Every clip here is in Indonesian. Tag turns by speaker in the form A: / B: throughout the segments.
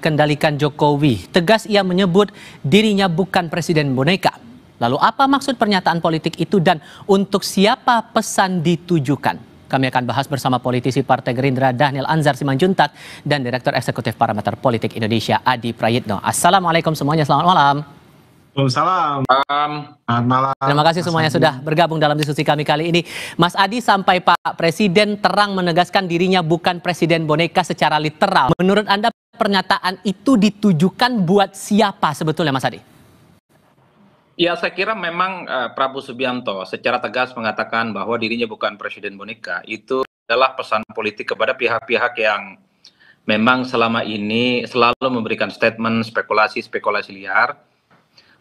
A: Kendalikan Jokowi. Tegas ia menyebut dirinya bukan presiden boneka. Lalu apa maksud pernyataan politik itu dan untuk siapa pesan ditujukan? Kami akan bahas bersama politisi Partai Gerindra Dhanil Anzar Simanjuntak dan Direktur Eksekutif Parameter Politik Indonesia Adi Prayitno. Assalamualaikum semuanya, selamat malam.
B: Waalaikumsalam. Selamat malam.
A: Terima kasih semuanya sudah bergabung dalam diskusi kami kali ini. Mas Adi, sampai Pak Presiden terang menegaskan dirinya bukan presiden boneka secara literal. Menurut Anda pernyataan itu ditujukan buat siapa sebetulnya, Mas Adi?
C: Ya, saya kira memang Prabowo Subianto secara tegas mengatakan bahwa dirinya bukan presiden boneka. Itu adalah pesan politik kepada pihak-pihak yang memang selama ini selalu memberikan statement spekulasi-spekulasi liar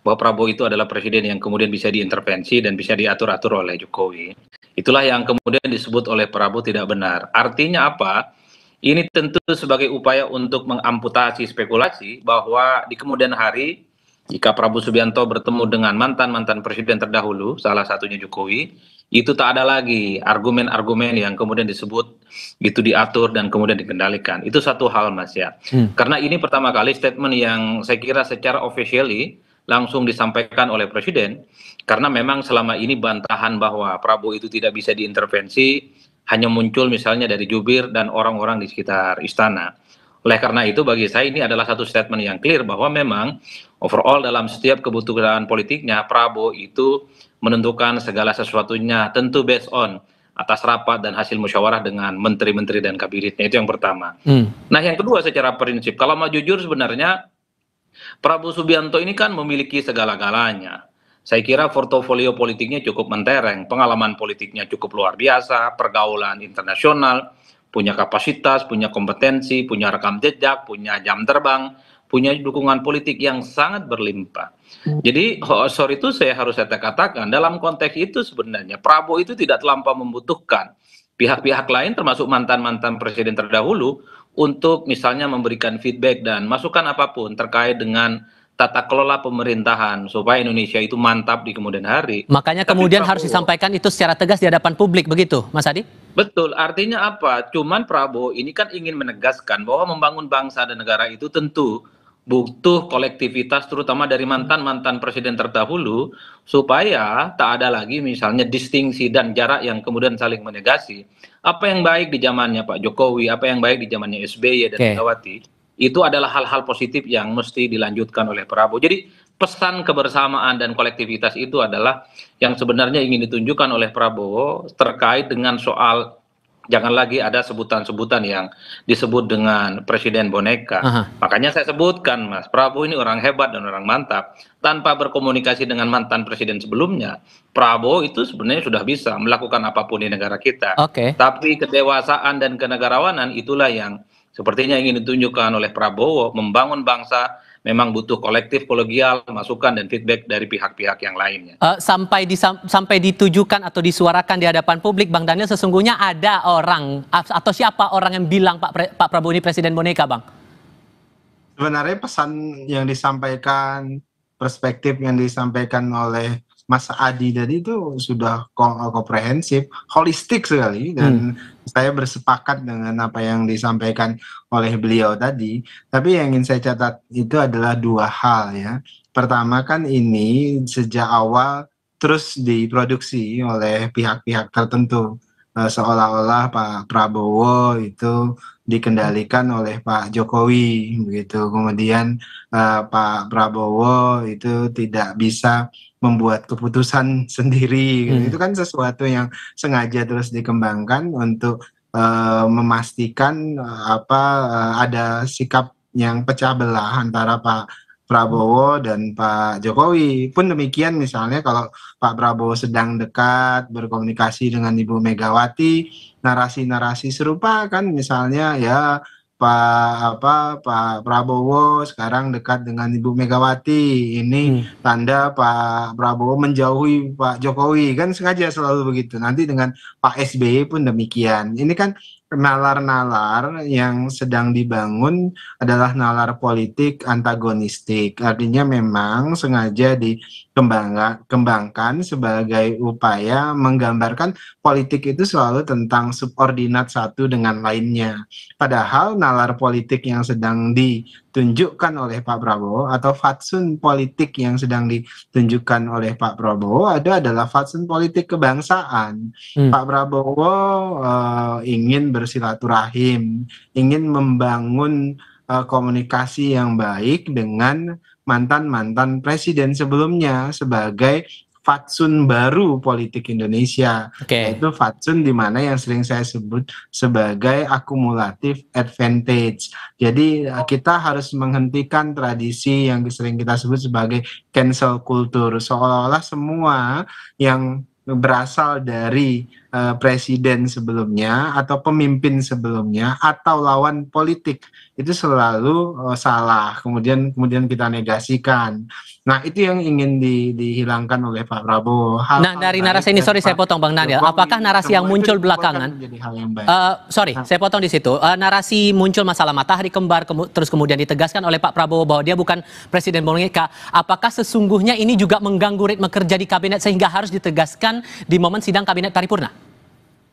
C: bahwa Prabowo itu adalah presiden yang kemudian bisa diintervensi dan bisa diatur-atur oleh Jokowi. Itulah yang kemudian disebut oleh Prabowo tidak benar. Artinya apa? Ini tentu sebagai upaya untuk mengamputasi spekulasi bahwa di kemudian hari jika Prabowo Subianto bertemu dengan mantan-mantan presiden terdahulu, salah satunya Jokowi, itu tak ada lagi argumen-argumen yang kemudian disebut itu diatur dan kemudian dikendalikan. Itu satu hal, Mas, ya. Karena ini pertama kali statement yang saya kira secara officially langsung disampaikan oleh Presiden, karena memang selama ini bantahan bahwa Prabowo itu tidak bisa diintervensi hanya muncul misalnya dari jubir dan orang-orang di sekitar istana. Oleh karena itu bagi saya ini adalah satu statement yang clear bahwa memang overall dalam setiap kebutuhan politiknya Prabowo itu menentukan segala sesuatunya tentu based on atas rapat dan hasil musyawarah dengan menteri-menteri dan kabinetnya. Itu yang pertama. Nah, yang kedua secara prinsip, kalau mau jujur sebenarnya Prabowo Subianto ini kan memiliki segala-galanya. Saya kira portofolio politiknya cukup mentereng, pengalaman politiknya cukup luar biasa, pergaulan internasional, punya kapasitas, punya kompetensi, punya rekam jejak, punya jam terbang, punya dukungan politik yang sangat berlimpah. Jadi, sorry itu saya katakan, dalam konteks itu sebenarnya Prabowo itu tidak terlampau membutuhkan pihak-pihak lain termasuk mantan-mantan presiden terdahulu untuk misalnya memberikan feedback dan masukan apapun terkait dengan tata kelola pemerintahan supaya Indonesia itu mantap di kemudian hari.
A: Makanya kemudian harus disampaikan itu secara tegas di hadapan publik, begitu, Mas Adi?
C: Betul, artinya apa? Cuman Prabowo ini kan ingin menegaskan bahwa membangun bangsa dan negara itu tentu butuh kolektivitas terutama dari mantan-mantan presiden terdahulu supaya tak ada lagi misalnya distingsi dan jarak yang kemudian saling menegasi. Apa yang baik di zamannya Pak Jokowi, apa yang baik di zamannya SBY dan Megawati, itu adalah hal-hal positif yang mesti dilanjutkan oleh Prabowo. Jadi pesan kebersamaan dan kolektivitas itu adalah yang sebenarnya ingin ditunjukkan oleh Prabowo terkait dengan soal jangan lagi ada sebutan-sebutan yang disebut dengan presiden boneka. Makanya saya sebutkan, Mas, Prabowo ini orang hebat dan orang mantap. Tanpa berkomunikasi dengan mantan presiden sebelumnya, Prabowo itu sebenarnya sudah bisa melakukan apapun di negara kita. Tapi kedewasaan dan kenegarawanan itulah yang sepertinya ingin ditunjukkan oleh Prabowo. Membangun bangsa memang butuh kolektif, kolegial, masukan dan feedback dari pihak-pihak yang lainnya.
A: Sampai ditujukan atau disuarakan di hadapan publik, Bang Dhanil, sesungguhnya ada orang atau siapa orang yang bilang Pak Prabowo ini presiden boneka, Bang?
B: Sebenarnya pesan yang disampaikan, perspektif yang disampaikan oleh Mas Adi tadi itu sudah komprehensif, holistik sekali, dan saya bersepakat dengan apa yang disampaikan oleh beliau tadi. Tapi yang ingin saya catat itu adalah dua hal, ya. Pertama kan ini sejak awal terus diproduksi oleh pihak-pihak tertentu, seolah-olah Pak Prabowo itu dikendalikan oleh Pak Jokowi, begitu. Kemudian Pak Prabowo itu tidak bisa membuat keputusan sendiri, gitu. Itu kan sesuatu yang sengaja terus dikembangkan untuk memastikan ada sikap yang pecah belah antara Pak Prabowo dan Pak Jokowi. Pun demikian misalnya kalau Pak Prabowo sedang dekat berkomunikasi dengan Ibu Megawati, narasi-narasi serupa kan misalnya ya Pak Prabowo sekarang dekat dengan Ibu Megawati, ini tanda Pak Prabowo menjauhi Pak Jokowi, kan sengaja selalu begitu. Nanti dengan Pak SBY pun demikian. Ini kan nalar-nalar yang sedang dibangun adalah nalar politik antagonistik. Artinya memang sengaja dikembangkan sebagai upaya menggambarkan politik itu selalu tentang subordinat satu dengan lainnya. Padahal nalar politik yang sedang ditunjukkan oleh Pak Prabowo atau fatsun politik yang sedang ditunjukkan oleh Pak Prabowo adalah fatsun politik kebangsaan. Pak Prabowo ingin bersilaturahim, ingin membangun komunikasi yang baik dengan mantan-mantan presiden sebelumnya sebagai fatsun baru politik Indonesia, yaitu fatsun di mana yang sering saya sebut sebagai akumulatif advantage. Jadi kita harus menghentikan tradisi yang sering kita sebut sebagai cancel culture, seolah-olah semua yang berasal dari presiden sebelumnya atau pemimpin sebelumnya atau lawan politik itu selalu salah, kemudian kita negasikan. Nah, itu yang ingin dihilangkan oleh Pak Prabowo.
A: Nah, dari narasi ini, sorry saya potong Bang Daniel, apakah narasi yang muncul belakangan, saya potong di situ, narasi muncul masalah matahari kembar, terus kemudian ditegaskan oleh Pak Prabowo bahwa dia bukan Presiden boneka, apakah sesungguhnya ini juga mengganggu ritme kerja di kabinet sehingga harus ditegaskan di momen sidang kabinet paripurna?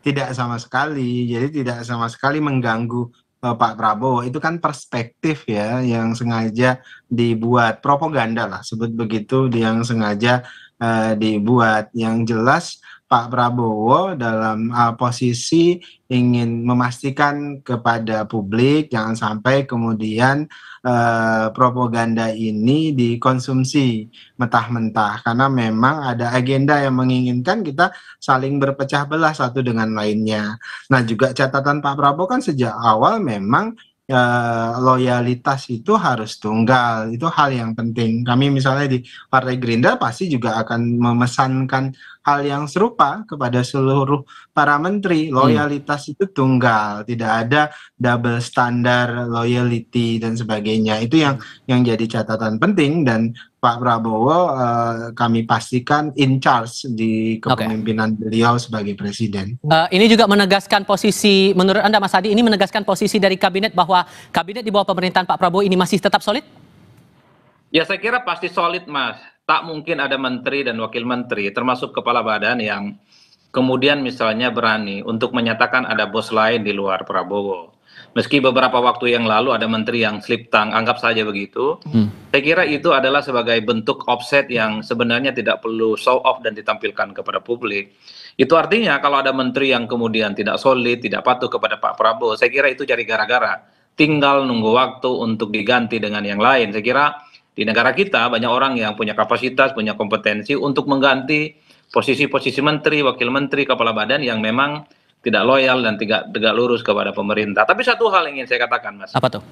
B: Tidak sama sekali, jadi tidak sama sekali mengganggu Pak Prabowo. Itu kan perspektif ya yang sengaja dibuat, propaganda lah sebut begitu, yang sengaja dibuat. Yang jelas Pak Prabowo dalam posisi ingin memastikan kepada publik jangan sampai kemudian propaganda ini dikonsumsi mentah-mentah, karena memang ada agenda yang menginginkan kita saling berpecah belah satu dengan lainnya. Nah, juga catatan Pak Prabowo kan sejak awal memang loyalitas itu harus tunggal, itu hal yang penting. Kami misalnya di Partai Gerindra pasti juga akan memesankan hal yang serupa kepada seluruh para menteri. Loyalitas itu tunggal, tidak ada double standar loyalty dan sebagainya. Itu yang jadi catatan penting, dan Pak Prabowo kami pastikan in charge di kepemimpinan beliau sebagai presiden.
A: Ini juga menegaskan posisi, menurut Anda Mas Hadi, ini menegaskan posisi dari kabinet bahwa kabinet di bawah pemerintahan Pak Prabowo ini masih tetap solid?
C: Ya, saya kira pasti solid, Mas. Tak mungkin ada menteri dan wakil menteri, termasuk kepala badan, yang kemudian misalnya berani untuk menyatakan ada bos lain di luar Prabowo. Meski beberapa waktu yang lalu ada menteri yang slip tang, anggap saja begitu. Saya kira itu adalah sebagai bentuk offset yang sebenarnya tidak perlu show off dan ditampilkan kepada publik. Itu artinya kalau ada menteri yang kemudian tidak solid, tidak patuh kepada Pak Prabowo, saya kira itu cari gara-gara. Tinggal nunggu waktu untuk diganti dengan yang lain. Saya kira di negara kita banyak orang yang punya kapasitas, punya kompetensi untuk mengganti posisi-posisi menteri, wakil menteri, kepala badan yang memang tidak loyal dan tidak tegak lurus kepada pemerintah. Tapi satu hal yang ingin saya katakan, Mas.
A: Apa tuh?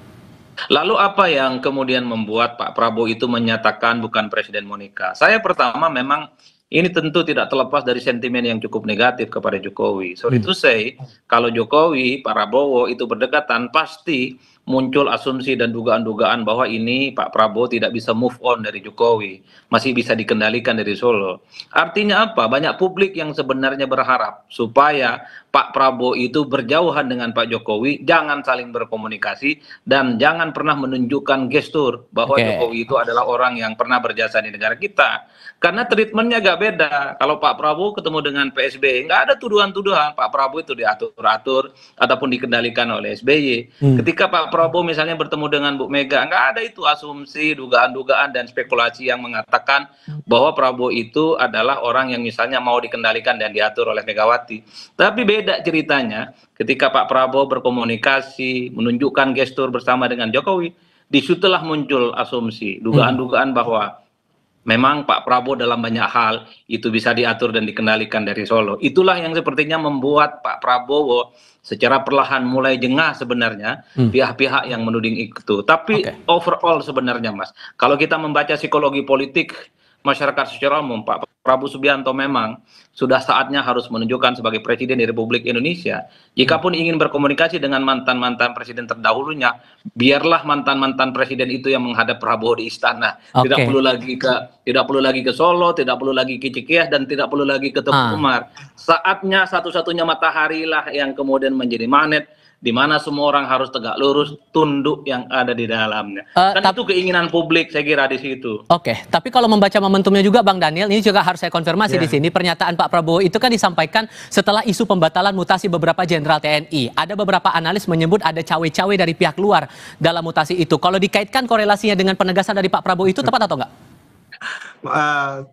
C: Lalu apa yang kemudian membuat Pak Prabowo itu menyatakan bukan Presiden Monica? Saya pertama memang ini tentu tidak terlepas dari sentimen yang cukup negatif kepada Jokowi. Sorry to say, kalau Jokowi, Pak Prabowo itu berdekatan, pasti muncul asumsi dan dugaan-dugaan bahwa ini Pak Prabowo tidak bisa move on dari Jokowi, masih bisa dikendalikan dari Solo. Artinya apa? Banyak publik yang sebenarnya berharap supaya Pak Prabowo itu berjauhan dengan Pak Jokowi, jangan saling berkomunikasi, dan jangan pernah menunjukkan gestur bahwa Jokowi itu adalah orang yang pernah berjasa di negara kita. Karena treatmentnya agak beda. Kalau Pak Prabowo ketemu dengan PSBY, nggak ada tuduhan-tuduhan Pak Prabowo itu diatur-atur ataupun dikendalikan oleh SBY. Ketika Pak Prabowo misalnya bertemu dengan Bu Mega, nggak ada itu asumsi, dugaan-dugaan dan spekulasi yang mengatakan bahwa Prabowo itu adalah orang yang misalnya mau dikendalikan dan diatur oleh Megawati. Tapi beda ceritanya ketika Pak Prabowo berkomunikasi, menunjukkan gestur bersama dengan Jokowi, disitulah muncul asumsi, dugaan-dugaan bahwa memang Pak Prabowo dalam banyak hal itu bisa diatur dan dikendalikan dari Solo. Itulah yang sepertinya membuat Pak Prabowo secara perlahan mulai jengah sebenarnya pihak-pihak yang menuding itu. Tapi overall sebenarnya, Mas, kalau kita membaca psikologi politik masyarakat secara umum, Pak Prabowo Subianto memang sudah saatnya harus menunjukkan sebagai presiden di Republik Indonesia. Jikapun ingin berkomunikasi dengan mantan-mantan presiden terdahulunya, biarlah mantan-mantan presiden itu yang menghadap Prabowo di istana. Tidak perlu lagi ke Solo, tidak perlu lagi ke Cikeas, dan tidak perlu lagi ke Teguh Umar. Saatnya satu-satunya matahari lah yang kemudian menjadi magnet di mana semua orang harus tegak lurus, tunduk yang ada di dalamnya. Itu keinginan publik saya kira di situ.
A: Oke, tapi kalau membaca momentumnya juga Bang Daniel, ini juga harus saya konfirmasi di sini. Pernyataan Pak Prabowo itu kan disampaikan setelah isu pembatalan mutasi beberapa jenderal TNI. Ada beberapa analis menyebut ada cawe-cawe dari pihak luar dalam mutasi itu. Kalau dikaitkan korelasinya dengan penegasan dari Pak Prabowo itu tepat atau enggak?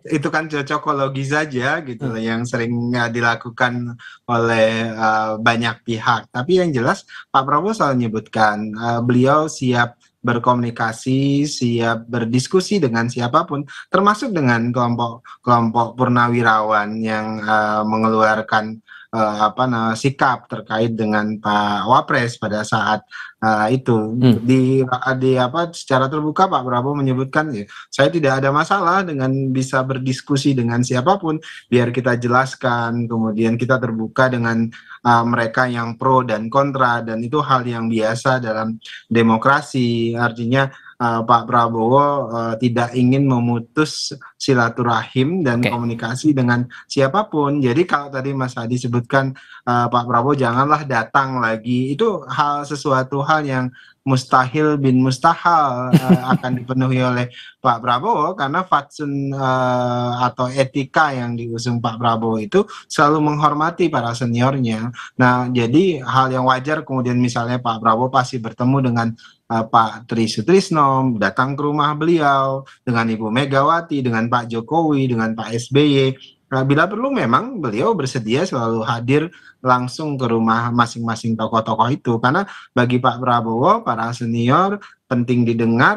B: Itu kan cocokologi saja gitu yang sering dilakukan oleh banyak pihak. Tapi yang jelas Pak Prabowo selalu menyebutkan beliau siap berkomunikasi, siap berdiskusi dengan siapapun, termasuk dengan kelompok purnawirawan yang mengeluarkan sikap terkait dengan Pak Wapres pada saat itu. Secara terbuka Pak Prabowo menyebutkan, saya tidak ada masalah dengan bisa berdiskusi dengan siapapun, biar kita jelaskan, kemudian kita terbuka dengan mereka yang pro dan kontra, dan itu hal yang biasa dalam demokrasi. Artinya Pak Prabowo tidak ingin memutus silaturahim dan komunikasi dengan siapapun. Jadi kalau tadi Mas Adi sebutkan Pak Prabowo janganlah datang lagi, itu sesuatu hal yang mustahil bin mustahil akan dipenuhi oleh Pak Prabowo, karena fatsun atau etika yang diusung Pak Prabowo itu selalu menghormati para seniornya. Nah, jadi hal yang wajar kemudian misalnya Pak Prabowo pasti bertemu dengan Pak Tri Sutrisno, datang ke rumah beliau, dengan Ibu Megawati, dengan Pak Jokowi, dengan Pak SBY. Bila perlu memang beliau bersedia selalu hadir langsung ke rumah masing-masing tokoh-tokoh itu, karena bagi Pak Prabowo para senior penting didengar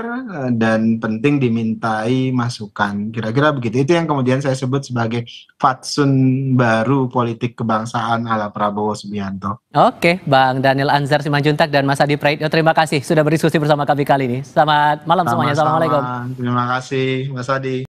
B: dan penting dimintai masukan. Kira-kira begitu. Itu yang kemudian saya sebut sebagai fatsun baru politik kebangsaan ala Prabowo Subianto.
A: Oke, Bang Daniel Anzar Simanjuntak dan Mas Adi Praetno, terima kasih sudah berdiskusi bersama kami kali ini. Selamat malam semuanya. Assalamualaikum.
B: Terima kasih Mas Adi.